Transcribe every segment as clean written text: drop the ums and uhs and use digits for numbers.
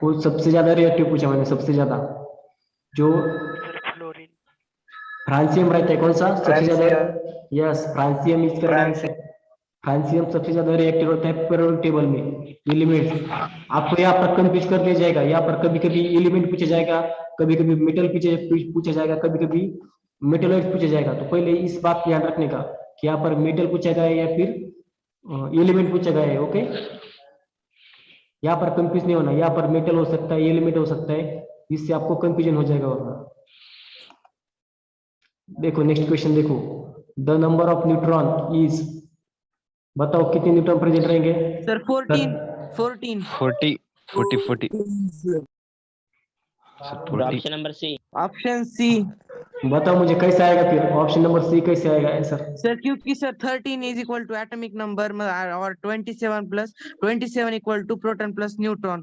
वो सबसे ज्यादा रिएक्टिव पूछा मैंने, सबसे ज्यादा जो फ्लोरीन। फ्रांसियम रहता है कौन सा सबसे ज्यादा? Francium. Yes, francium is correct answer. Francium सबसे ज्यादा रिएक्टिव होता है पीरियोडिक टेबल में एलिमेंट्स। आपको यहाँ पर कंफ्यूज कर दिया जाएगा, यहाँ पर कभी कभी एलिमेंट पूछा जाएगा, कभी कभी मेटल पूछा जाएगा, कभी कभी मेटलॉइड पूछा जाएगा। तो पहले इस बात ध्यान रखने का कि यहाँ पर मेटल पूछा गया है या फिर एलिमेंट पूछा गया है। ओके, यहाँ पर कंफ्यूज नहीं होना, यहाँ पर मेटल हो सकता है, एलिमेंट हो सकता है, इससे आपको कंफ्यूजन हो जाएगा। और देखो नेक्स्ट क्वेश्चन देखो, the number of neutron is, बताओ कितने न्यूट्रॉन प्रेजेंट रहेंगे? Sir 14 14 40 40 40 option number C. Option C. बताओ मुझे कैसे आएगा फिर ऑप्शन नंबर सी, कैसे आएगा आंसर? सर क्योंकि sir 13 is equal to atomic number और 27 प्लस 27 equal to proton plus neutron.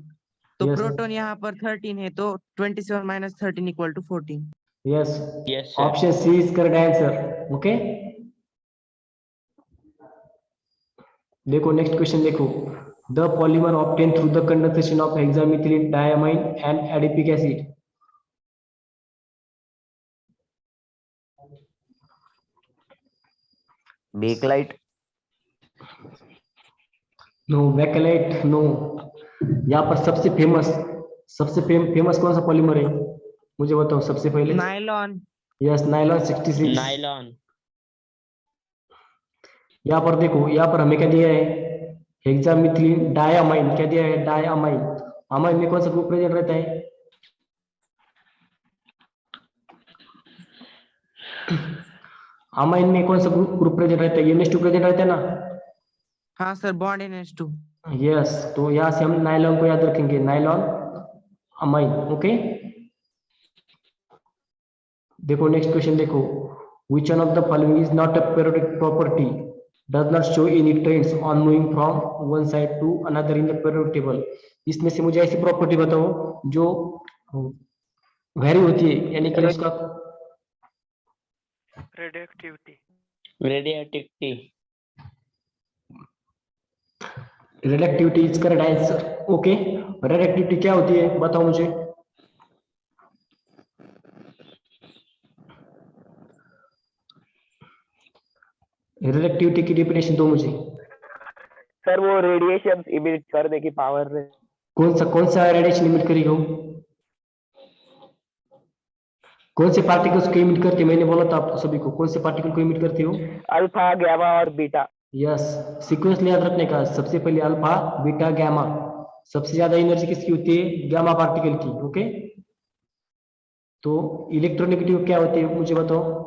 तो Yes. प्रोटॉन यहाँ पर 13 है, तो 27 minus 13 equal to 14। Yes, yes option C is correct answer. Okay, देखो नेक्स्ट क्वेश्चन देखो, the polymer obtain through the condensation of hexamethylene diamine and adipic acid. Bakelite. No, bakelite no. यहाँ पर सबसे famous कौन सा पॉलीमर है मुझे बताओ सबसे पहले? नायलॉन। Yes, nylon 66। नायलॉन। यहाँ पर देखो, यहाँ पर हमें क्या दिया है? हेक्सामिथिलीन डायमाइन, क्या दिया है? डायमाइन। अमाइन में कौन सा ग्रुप प्रेजेंट रहता है? अमाइन में कौन सा ग्रुप प्रेजेंट रहता है? NH2 प्रेजेंट रहता है ना? हाँ सर, बॉन्ड NH2। यस, तो यहाँ से हम नायलॉन को याद रखेंगे, नायलॉन अमाइन। ओके, देखो नेक्स्ट क्वेश्चन देखो, which one of the following is not a periodic property, does not show any trends on moving from one side to another in the periodic table। इसमें से मुझे ऐसी property बताओ जो very होती है, यानी कि उसका radioactivity. Radioactivity. Radioactivity is correct answer. Okay, radioactivity क्या होती है बताओ मुझे? रेडियोएक्टिविटी की डेफिनेशन दो मुझे। सर वो रेडिएशन इमिट करने की पावर। कौन सा रेडिएशन इमिट करेगा? कौन से पार्टिकल्स को इमिट करते हैं? मैंने बोला था आपको सभी को, कौन से पार्टिकल को इमिट करते हो? अल्फा, गैमा और बीटा। यस, सीक्वेंस याद रखने का, सबसे पहले अल्फा, बीटा, गैमा। सबसे ज्यादा एनर्जी किसकी होती है? गैमा पार्टिकल की। ओके, तो इलेक्ट्रोनेगेटिव क्या होती है मुझे बताओ?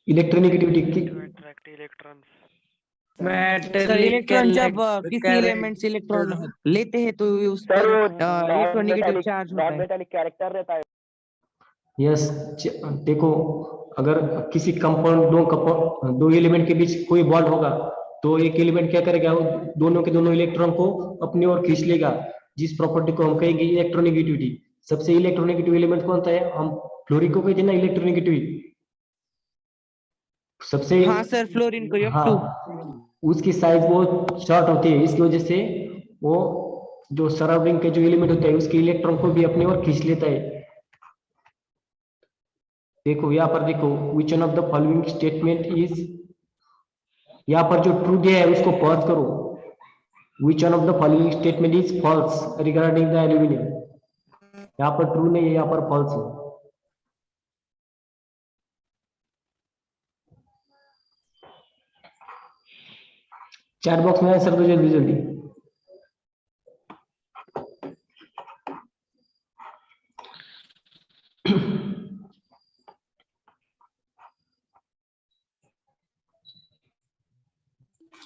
इलेक्ट्रोनेगेटिविटी की अट्रैक्ट इलेक्ट्रॉन्स। सर इलेक्ट्रॉन जब किसी एलिमेंट से इलेक्ट्रॉन लेते हैं तो उस पर इलेक्ट्रोनेगेटिव चार्ज होता है। मेटालिक कैरेक्टर रहता है। यस, देखो अगर किसी कंपाउंड दो एलिमेंट के बीच कोई बॉन्ड होगा तो एक एलिमेंट क्या करेगा? वो दोनों के दोनों इलेक्ट्रॉन को अपनी ओर खींच लेगा, जिस प्रॉपर्टी को हम कहेंगे इलेक्ट्रोनेगेटिविटी। सबसे इलेक्ट्रोनेगेटिव एलिमेंट कौन सा है? हम फ्लोरीन को कहते हैं ना इलेक्ट्रोनेगेटिव सबसे। हाँ सर, फ्लोरीन को हाँ, उसकी साइज बहुत शॉर्ट होती है, इसकी वजह से वो जो सराउंडिंग के जो एलिमेंट होते हैं उसके इलेक्ट्रॉन को भी अपनी ओर खींच लेता है। देखो यहाँ पर देखो, which one of the following statement is, यहाँ पर जो ट्रू दिया है उसको फॉल्स करो। Which one of the following statement is false regarding the aluminium. यहाँ पर ट्रू नहीं है, यहाँ पर फॉल्स है। चैट बॉक्स में आंसर दो जल्दी जल्दी।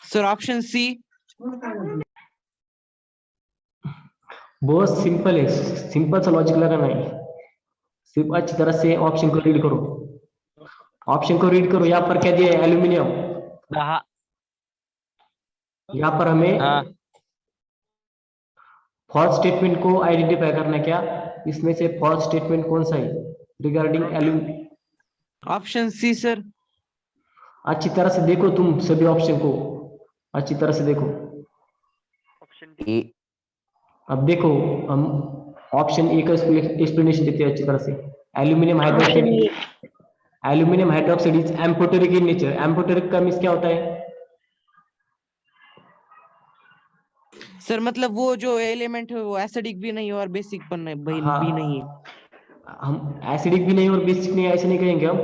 Sir option C. बहुत सिंपल है, सिंपल सा लॉजिक लगाना है, सिर्फ अच्छी तरह से ऑप्शन को रीड करो। ऑप्शन को रीड करो, यहाँ पर क्या दिया है? एल्यूमिनियम। यहाँ पर हमें फॉल्स स्टेटमेंट को आइडेंटिफाई करना है। क्या इसमें से फॉल्स स्टेटमेंट कौन सा है regarding aluminium? Option C sir. अच्छी तरह से देखो तुम सभी ऑप्शन को, अच्छी तरह से देखो। Option D. अब देखो हम ऑप्शन ए का एक्सप्लेनेशन देते हैं अच्छी तरह से। Aluminium hydroxide, aluminium hydroxide is amphoteric in nature. Amphoteric का मीन्स क्या होता है? सर मतलब वो जो एलिमेंट है वो एसिडिक भी नहीं है और बेसिक हाँ, भी नहीं है। हम एसिडिक भी नहीं और बेसिक नहीं, ऐसे नहीं कहेंगे हम।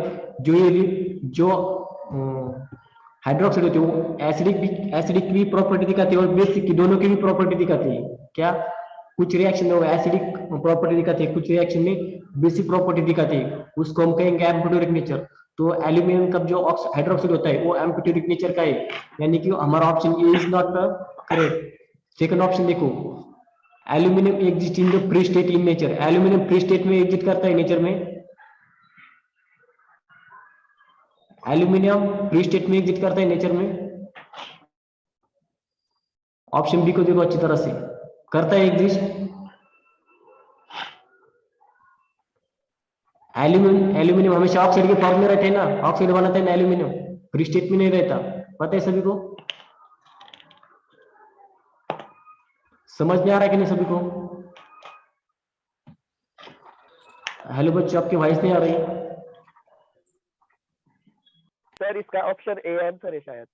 जो हाइड्रोक्साइड होती है वो एसिडिक भी प्रॉपर्टी दिखाती है और बेसिक की दोनों की भी प्रॉपर्टी दिखाती है। क्या? कुछ रिएक्शन में वो एसिडिक प्रॉपर्टी दिखाती है, कुछ रिएक्शन में बेसिक प्रॉपर्टी दिखाती है, उसको हम कहेंगे एम्फोटेरिक नेचर। तो एल्यूमिनियम का जो हाइड्रोक्साइड होता है वो एम्फोटेरिक नेचर का है, यानी कि हमारा option A is not correct. Second option देखो, aluminium exist in the free state in nature. Aluminium free state में एग्जिस्ट करता है नेचर में। एल्यूमिनियम फ्री स्टेट में एग्जिस्ट करता है नेचर में। ऑप्शन बी को देखो अच्छी तरह से, करता है एग्जिस्ट। एल्यूमिनियम हमेशा ऑक्साइड के फॉर्म में रहते हैं ना, ऑक्साइड बनाता है ना एल्यूमिनियम, फ्री स्टेट में नहीं रहता, पता है सभी को? समझ में आ रहा है कि नहीं सभी को? हेलो बच्चों, आपकी वॉइस नहीं आ रही। सर इसका ऑप्शन ए आंसर है शायद।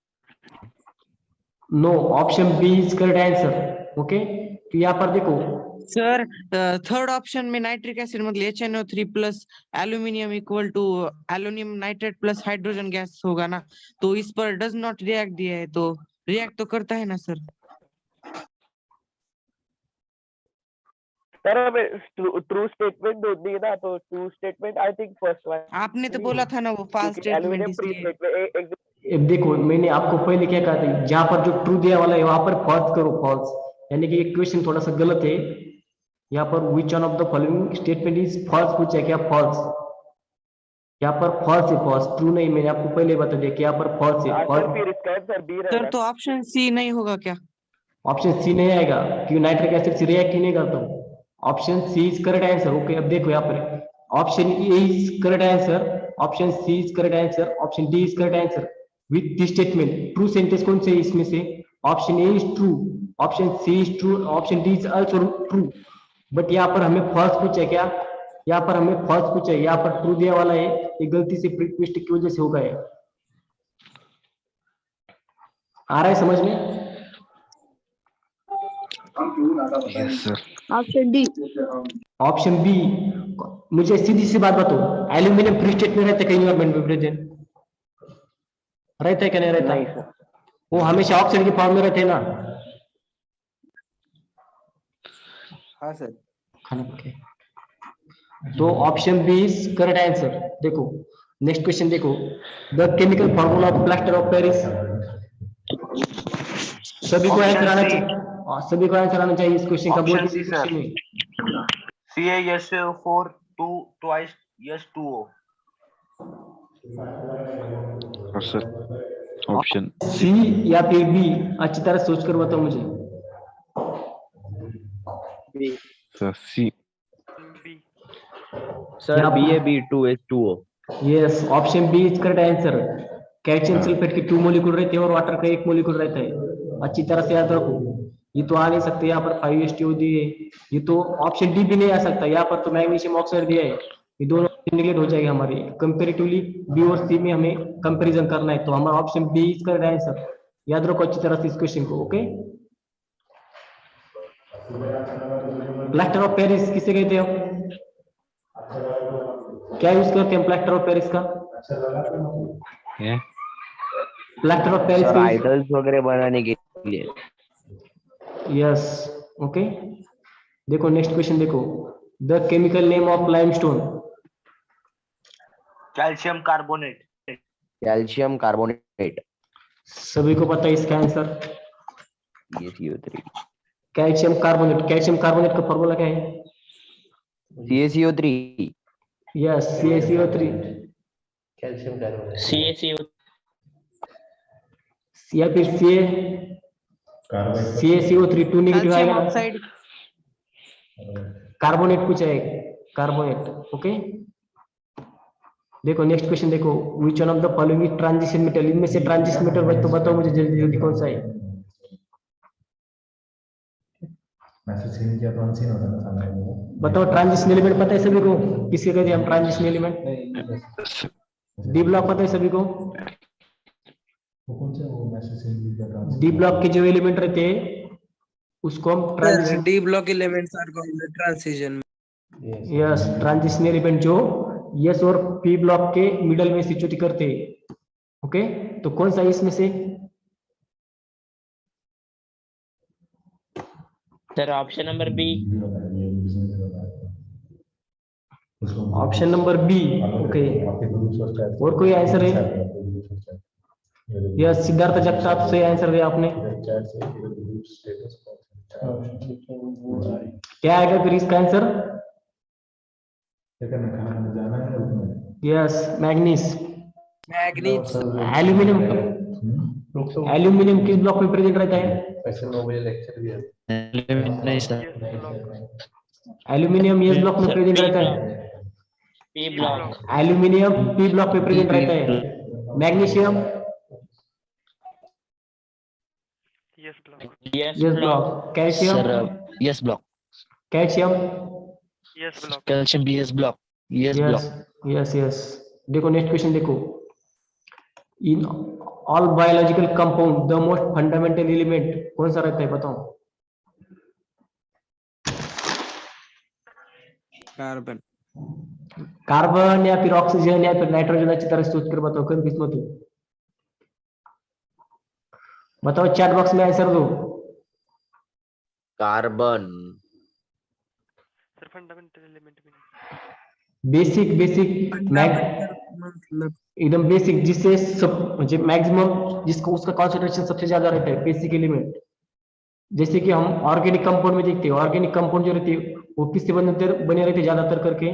No, option B is correct answer. Okay, तो यहाँ पर देखो सर थर्ड ऑप्शन में नाइट्रिक एसिड मतलब HNO3 plus aluminium equal to aluminium nitrate plus hydrogen gas होगा ना, तो इस पर डज नॉट रिएक्ट दिया है, तो रिएक्ट तो करता है ना सर? सर हमें ट्रू स्टेटमेंट ढूंढनी है ना, तो true statement I think first one. आपने तो बोला था ना वो फॉल्स स्टेटमेंट, एल्यूमिनियम फ्री इसलिए। स्टेट में अब देखो मैंने आपको पहले क्या कहा था, जहां पर जो ट्रू दिया वाला है वहां पर फॉल्स करो, फॉल्स। यानी कि ये क्वेश्चन थोड़ा सा गलत है। यहाँ पर which one of the following statement is false पूछा है, क्या फॉल्स? यहाँ पर फॉल्स है, फॉल्स, ट्रू नहीं। मैंने आपको पहले बता दिया कि यहाँ पर फॉल्स है, सर फॉल्स। फिर इसका आंसर बी सर रहेगा। तो ऑप्शन सी नहीं होगा क्या? ऑप्शन सी नहीं आएगा क्योंकि नाइट्रिक एसिड से रिएक्ट ही नहीं करता। Option C is correct answer. Okay, अब देखो यहाँ पर option A is correct answer, option C is correct answer, option D is correct answer with this statement. True sentence कौन से है इसमें से? Option A is true, option C is true, option D is also true. But यहाँ पर हमें false पूछा है। क्या? यहाँ पर हमें फॉल्स पूछा है, यहाँ पर ट्रू दिया वाला है, ये गलती से प्रीक मिस्टेक की वजह से हो गया है। आ रहा है समझ में? Option D. Option B. मुझे सीधी सी बात बताओ, एल्यूमिनियम फ्री स्टेट में रहता है कहीं एनवायरमेंट में प्रेजेंट? रहता है क्या नहीं रहता? नहीं सर। वो हमेशा ऑक्सीजन के फॉर्म में रहते हैं ना। हाँ सर। खाना पके। तो option B is correct answer. देखो नेक्स्ट क्वेश्चन देखो, the chemical formula of plaster of Paris. सभी को आंसर आना चाहिए, सभी को आंसर आना चाहिए इस क्वेश्चन का। बहुत ही क्वेश्चन है। CaSO4 2 twice H2O। Sir option सी या फिर बी? अच्छी तरह सोच कर बताओ मुझे। Sir C. B. Sir BaB2H2O। Yes, option B is correct answer. Calcium sulphate के 2 मॉलिक्यूल रहते हैं और वाटर का 1 मॉलिक्यूल रहता है। अच्छी तरह से याद रखो, ये तो आ नहीं सकते। यहाँ पर 5H2O दिए, ये तो ऑप्शन डी भी नहीं आ सकता। यहाँ पर तो मैग्नीशियम ऑक्साइड दिया है, ये दोनों निगलेक्ट हो जाएगा हमारे। कंपैरेटिवली बी और सी में हमें कंपैरिजन करना है, तो हमारा option B is correct answer. याद रखो अच्छी तरह से इस क्वेश्चन को। ओके, प्लास्टर ऑफ पेरिस किसे कहते हो? क्या यूज करते हैं प्लास्टर ऑफ पेरिस का? प्लास्टर ऑफ पेरिस का आइडल्स वगैरह बनाने के लिए। Yes, okay. देखो नेक्स्ट क्वेश्चन देखो, the chemical name of limestone. Calcium carbonate. Calcium carbonate. सभी को पता है इसका answer? CaCO3। Calcium carbonate. Calcium carbonate का फॉर्मूला क्या है? CaCO3। Yes, CaCO3 CaCO। या फिर CaCO3 2 नेगेटिव कैल्शियम आएगा। ऑक्साइड। कार्बोनेट पूछा है, कार्बोनेट। ओके, देखो नेक्स्ट क्वेश्चन देखो, which one of the following is transition metal. इनमें से ट्रांजिशन मेटल तो बताओ मुझे जल्दी जल्दी कौन सा है? बताओ ट्रांजिशन एलिमेंट पता है सभी को? किसके कहते हैं हम ट्रांजिशन एलिमेंट? डी ब्लॉक पता है सभी को? डी ब्लॉक के जो एलिमेंट रहते हैं उसको हम transition, D block elements are called transition. Yes, transition element जो यस और पी ब्लॉक के मिडल में सिचुएट करते हैं। ओके, तो कौन सा इसमें से? Sir option number B. Option number B. Okay, और कोई आंसर है? यस, सिद्धार्थ जगताप, सही आंसर दिया आपने। क्या आएगा फिर इसका answer? Yes, manganese. Manganese. Aluminium, aluminium किस ब्लॉक में प्रेजेंट रहता है? एल्यूमिनियम यस ब्लॉक में प्रेजेंट रहता है। P block. Aluminium P block में प्रेजेंट रहता है। Magnesium S block. S block. Calcium S block. Calcium S block. Calcium be S block. Yes yes yes yes. देखो नेक्स्ट क्वेश्चन देखो, in all biological compound the most fundamental element कौन सा रहता है बताओ? कार्बन। कार्बन या फिर oxygen या फिर नाइट्रोजन? अच्छी तरह सोच कर बताओ, कौन किस्मत हो? बताओ, चैट बॉक्स में आंसर दो। कार्बन। सर फंडामेंटल एलिमेंट भी नहीं। बेसिक बेसिक मतलब एकदम बेसिक, जिससे सब म्हणजे मैक्सिमम जिसको उसका कॉन्सेंट्रेशन सबसे ज्यादा रहता है, बेसिक एलिमेंट। जैसे कि हम ऑर्गेनिक कंपाउंड में देखते हैं, ऑर्गेनिक कंपाउंड जो रहते हैं वो किससे बने रहते हैं? ज्यादातर करके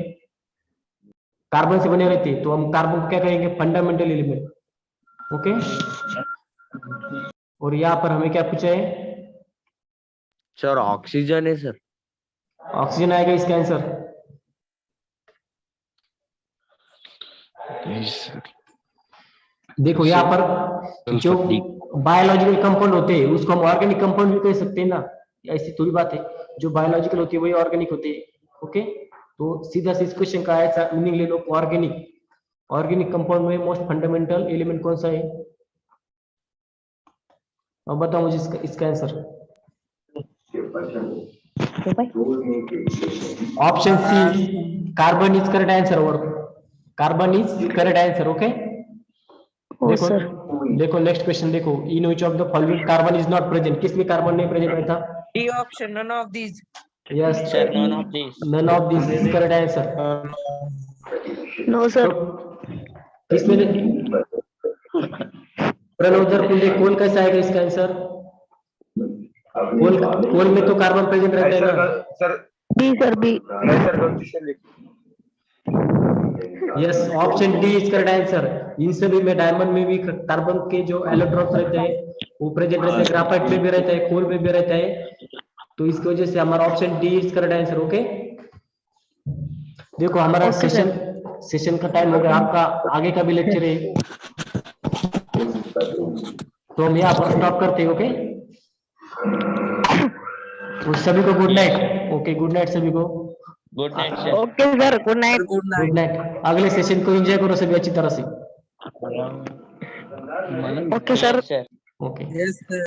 कार्बन से बने रहते हैं, तो हम कार्बन को क्या कहेंगे? Fundamental element. ओके, और यहाँ पर हमें क्या पूछा है? सर ऑक्सीजन है सर। ऑक्सीजन आएगा इसका आंसर। देखो यहाँ पर जो बायोलॉजिकल कंपाउंड होते हैं उसको हम ऑर्गेनिक कंपाउंड भी कह सकते हैं ना, ऐसी थोड़ी बात है। जो बायोलॉजिकल होती है वही ऑर्गेनिक होते हैं। ओके, तो सीधा से इस क्वेश्चन का ऐसा मीनिंग ले लो, ऑर्गेनिक। ऑर्गेनिक कंपाउंड में मोस्ट फंडामेंटल एलिमेंट कौन सा है? अब बताओ मुझे इसका answer. Option C, carbon is correct answer. और carbon is correct answer. Okay, देखो देखो नेक्स्ट क्वेश्चन देखो, in which of the following carbon is not present? किसमें कार्बन नहीं प्रेजेंट रहता? D option, none of these. Yes, sir none of this. None of this is correct answer. No, sir. किसमें? प्रणव जरकुंडे, कोल कैसा आएगा इसका answer? कोल में तो कार्बन प्रेजेंट रहता है ना। Sir B, sir, B. Sir गलती से लिख। Yes, option D is correct answer. इन सभी में, डायमंड में भी कार्बन के जो इलेक्ट्रॉन्स रहते हैं वो प्रेजेंट रहते हैं, ग्राफाइट में भी रहता है, कोल में भी रहता है, तो इसकी वजह से हमारा option D is correct answer. Okay, देखो हमारा सेशन का टाइम हो गया, आपका आगे का भी लेक्चर है, तो हम यहाँ पर स्टॉप करते हैं। ओके, तो सभी को good night. Okay, good night सभी को। Good night sir. Okay, sir. Good night. Good night. Good night. अगले सेशन को एंजॉय करो सभी अच्छी तरह से। Okay, sir. Okay. Yes sir.